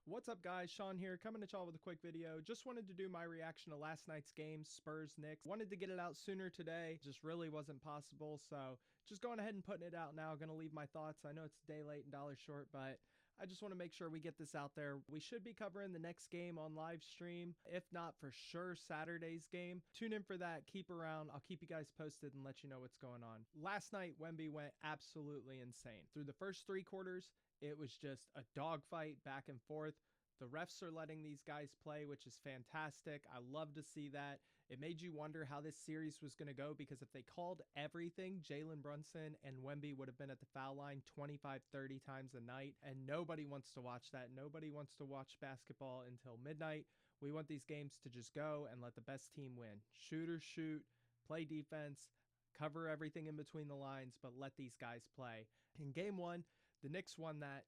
What's up guys, Sean here, coming at y'all with a quick video. Just wanted to do my reaction to last night's game, Spurs Knicks. Wanted to get it out sooner today, just really wasn't possible, so just going ahead and putting it out now. Gonna leave my thoughts. I know it's a day late and dollar short, but I just want to make sure we get this out there. We should be covering the next game on live stream, if not for sure Saturday's game. Tune in for that, keep around, I'll keep you guys posted and let you know what's going on. Last night, Wemby went absolutely insane. Through the first three quarters, it was just a dogfight back and forth. The refs are letting these guys play, which is fantastic. I love to see that. It made you wonder how this series was going to go, because if they called everything, Jalen Brunson and Wemby would have been at the foul line 25-30 times a night, and nobody wants to watch that. Nobody wants to watch basketball until midnight. We want these games to just go and let the best team win. Shooters shoot, play defense, cover everything in between the lines, but let these guys play. In game one, the Knicks won that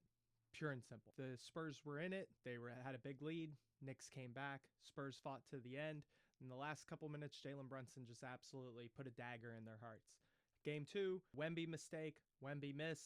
pure and simple. The Spurs were in it. They had a big lead. Knicks came back. Spurs fought to the end. In the last couple minutes, Jalen Brunson just absolutely put a dagger in their hearts. Game two, Wemby mistake, Wemby miss.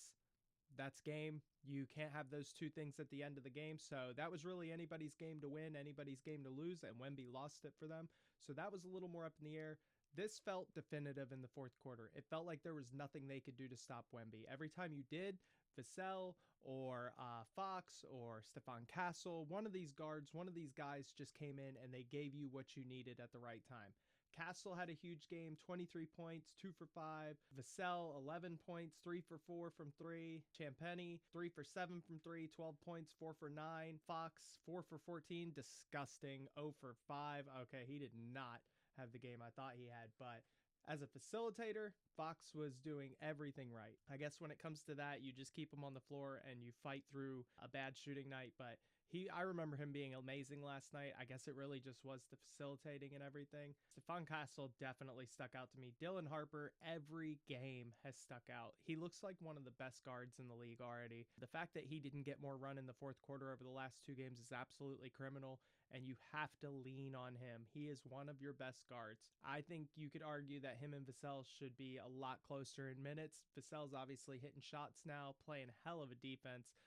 That's game. You can't have those two things at the end of the game. So that was really anybody's game to win, anybody's game to lose, and Wemby lost it for them. So that was a little more up in the air. This felt definitive in the fourth quarter. It felt like there was nothing they could do to stop Wemby. Every time you did, Vassell or Fox or Stephon Castle, one of these guards, one of these guys just came in and they gave you what you needed at the right time. Castle had a huge game, 23 points, 2 for 5. Vassell, 11 points, 3 for 4 from 3. Champagnie, 3 for 7 from 3, 12 points, 4 for 9. Fox, 4 for 14, disgusting, 0 for 5. Okay, he did not have the game I thought he had, but as a facilitator, Fox was doing everything right. I guess when it comes to that, you just keep him on the floor and you fight through a bad shooting night, but I remember him being amazing last night. I guess it really just was the facilitating and everything. Stephon Castle definitely stuck out to me. Dylan Harper, every game has stuck out. He looks like one of the best guards in the league already. The fact that he didn't get more run in the fourth quarter over the last two games is absolutely criminal, and you have to lean on him. He is one of your best guards. I think you could argue that him and Vassell should be a lot closer in minutes. Vassell's obviously hitting shots now, playing hell of a defense.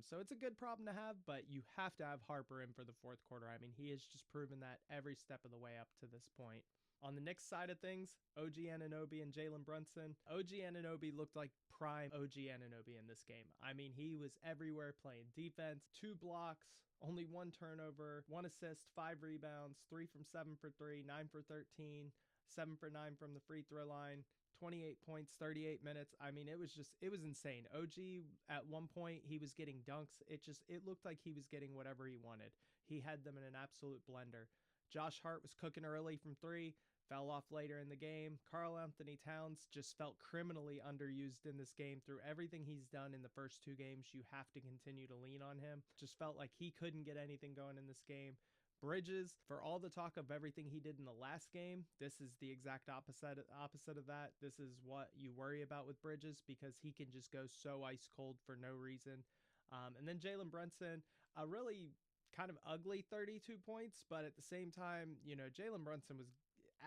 So it's a good problem to have, but you have to have Harper in for the fourth quarter. I mean, he has just proven that every step of the way up to this point. On the Knicks side of things, OG Anunoby and Jalen Brunson. OG Anunoby looked like prime OG Anunoby in this game. I mean, he was everywhere playing defense, 2 blocks, only 1 turnover, 1 assist, 5 rebounds, 3 from 7 for 3, 9 for 13, 7 for 9 from the free throw line. 28 points, 38 minutes. I mean, it was insane. OG, at one point, he was getting dunks. It looked like he was getting whatever he wanted. He had them in an absolute blender. Josh Hart was cooking early from 3, fell off later in the game. Karl Anthony Towns just felt criminally underused in this game. Through everything he's done in the first 2 games, you have to continue to lean on him. Just felt like he couldn't get anything going in this game. Bridges, for all the talk of everything he did in the last game, this is the exact opposite of that. This is what you worry about with Bridges, because he can just go so ice cold for no reason. And then Jalen Brunson, a really kind of ugly 32 points, but at the same time, you know, Jalen Brunson was,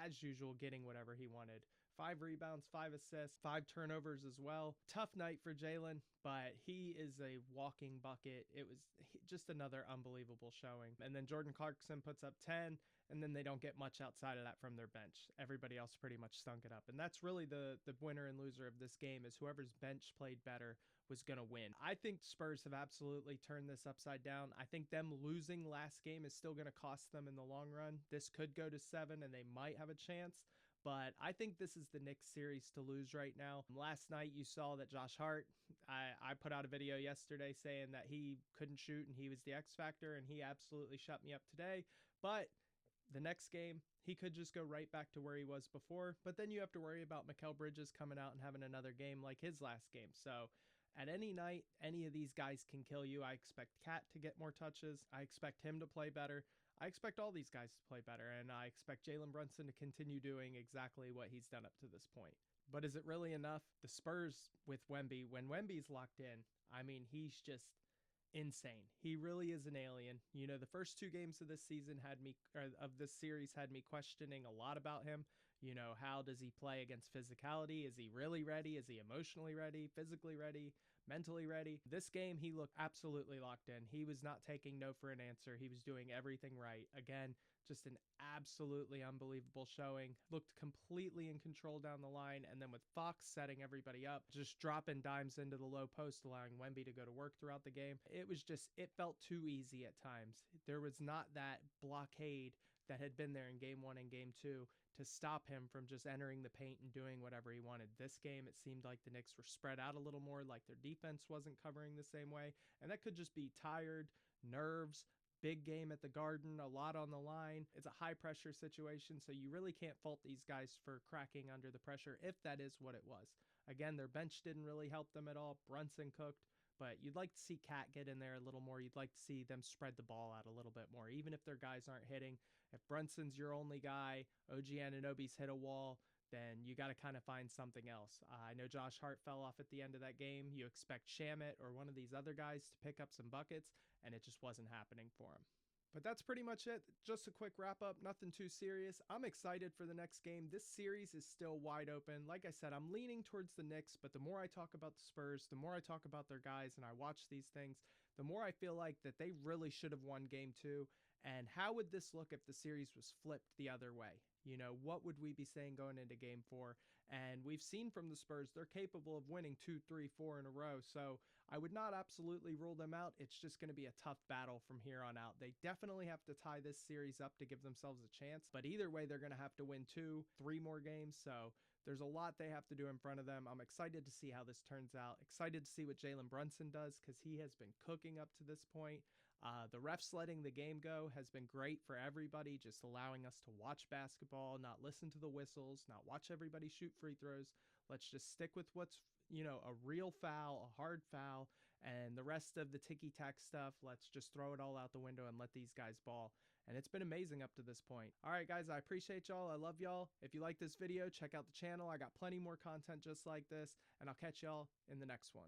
as usual, getting whatever he wanted. 5 rebounds, 5 assists, 5 turnovers as well. Tough night for Jalen, but he is a walking bucket. It was just another unbelievable showing. And then Jordan Clarkson puts up 10, and then they don't get much outside of that from their bench. Everybody else pretty much stunk it up. And that's really the winner and loser of this game, is whoever's bench played better was going to win. I think Spurs have absolutely turned this upside down. I think them losing last game is still going to cost them in the long run. This could go to 7 and they might have a chance, but I think this is the Knicks series to lose right now. Last night you saw that Josh Hart, I put out a video yesterday saying that he couldn't shoot and he was the X factor, and he absolutely shut me up today. But the next game, he could just go right back to where he was before. But then you have to worry about Mikal Bridges coming out and having another game like his last game. So at any night, any of these guys can kill you. I expect Cat to get more touches. I expect him to play better. I expect all these guys to play better, and I expect Jalen Brunson to continue doing exactly what he's done up to this point. But is it really enough? The Spurs with Wemby, when Wemby's locked in, I mean, he's just insane. He really is an alien. You know, the first 2 games of this season of this series had me questioning a lot about him. You know, how does he play against physicality? Is he really ready? Is he emotionally ready? Physically ready? mentally ready. This game, he looked absolutely locked in. He was not taking no for an answer. He was doing everything right. Again, just an absolutely unbelievable showing. Looked completely in control down the line. And then with Fox setting everybody up, just dropping dimes into the low post, allowing Wemby to go to work throughout the game. It felt too easy at times. There was not that blockade that had been there in game one and game two to stop him from just entering the paint and doing whatever he wanted. This game, it seemed like the Knicks were spread out a little more, like their defense wasn't covering the same way. And that could just be tired, nerves, big game at the Garden, a lot on the line. It's a high pressure situation, so you really can't fault these guys for cracking under the pressure if that is what it was. Again, their bench didn't really help them at all. Brunson cooked. But you'd like to see Cat get in there a little more. You'd like to see them spread the ball out a little bit more, even if their guys aren't hitting. If Brunson's your only guy, OG Anunoby's hit a wall, then you got to kind of find something else. I know Josh Hart fell off at the end of that game. You expect Shamet or one of these other guys to pick up some buckets, and it just wasn't happening for him. But that's pretty much it. Just a quick wrap up, nothing too serious. I'm excited for the next game. This series is still wide open. Like I said, I'm leaning towards the Knicks, but the more I talk about the Spurs, the more I talk about their guys and I watch these things, the more I feel like that they really should have won game two. And how would this look if the series was flipped the other way? You know, what would we be saying going into game four? And we've seen from the Spurs, they're capable of winning 2, 3, 4 in a row. So I would not absolutely rule them out. It's just going to be a tough battle from here on out. They definitely have to tie this series up to give themselves a chance. But either way, they're going to have to win 2, 3 more games. So there's a lot they have to do in front of them. I'm excited to see how this turns out. Excited to see what Jalen Brunson does because he has been cooking up to this point. The refs letting the game go has been great for everybody, just allowing us to watch basketball, not listen to the whistles, not watch everybody shoot free throws. Let's just stick with what's, a real foul, a hard foul, and the rest of the ticky-tack stuff, let's just throw it all out the window and let these guys ball. And it's been amazing up to this point. All right, guys, I appreciate y'all. I love y'all. If you like this video, check out the channel. I got plenty more content just like this, and I'll catch y'all in the next one.